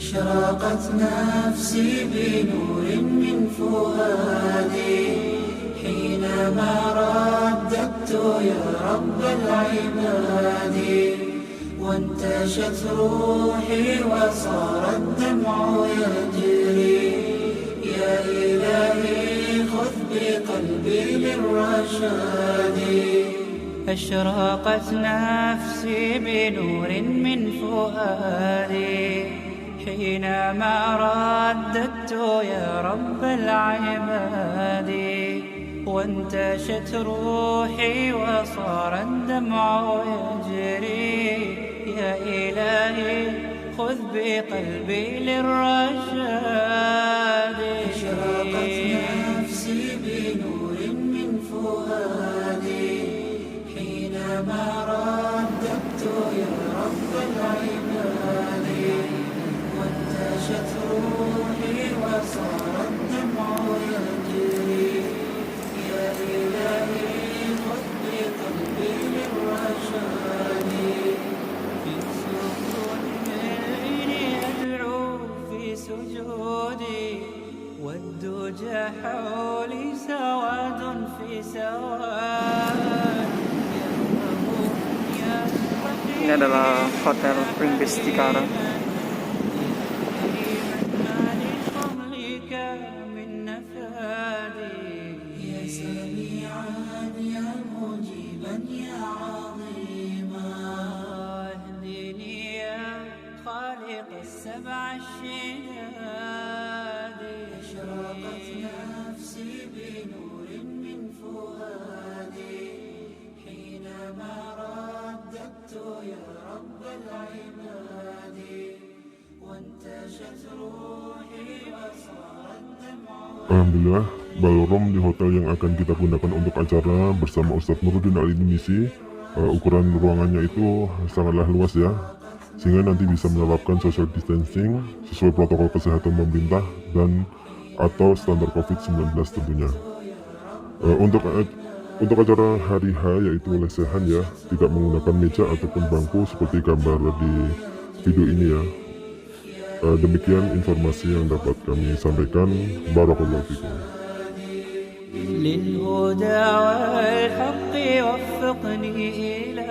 أشرقت نفسي بنور من فؤادي حينما رددت يا رب العباد، وانتشت روحي وصار الدمع يجري. يا إلهي خذ بقلبي للرشاد. أشرقت نفسي بنور من فؤادي حينما رددت يا رب العباد، وانتشت روحي وصار الدمع يجري. يا إلهي خذ بقلبي للرشاد. أشرقت نفسي بنور من فؤادي حينما رددت يا رب العباد، وانتشت روحي وصار الدمع يجري. يا إلهي خذ بقلبي للرشاد. في سكون الليل أدعو في سجودي، والدجى حولي سواد في سواد. Ini adalah Hotel Spring Beach Tikara. يا سميعا يا مجيبا يا عظيما، اهدني يا خالق السبع الشداد. أشرقت نفسي بنور من فؤادي حينما رددت يا رب العباد، وانتشت روحي وصار الدمع. Alhamdulillah, ballroom di hotel yang akan kita gunakan untuk acara bersama Ustadz Nuruddin Al-Indonesia, ukuran ruangannya itu sangatlah luas ya, sehingga nanti bisa menerapkan social distancing sesuai protokol kesehatan pemerintah dan atau standar COVID-19 tentunya. Untuk acara hari H yaitu lesehan ya, tidak menggunakan meja ataupun bangku seperti gambar di video ini ya. Demikian informasi yang dapat kami sampaikan. Barakallahu fikum. للهدى والحق وفقني إلى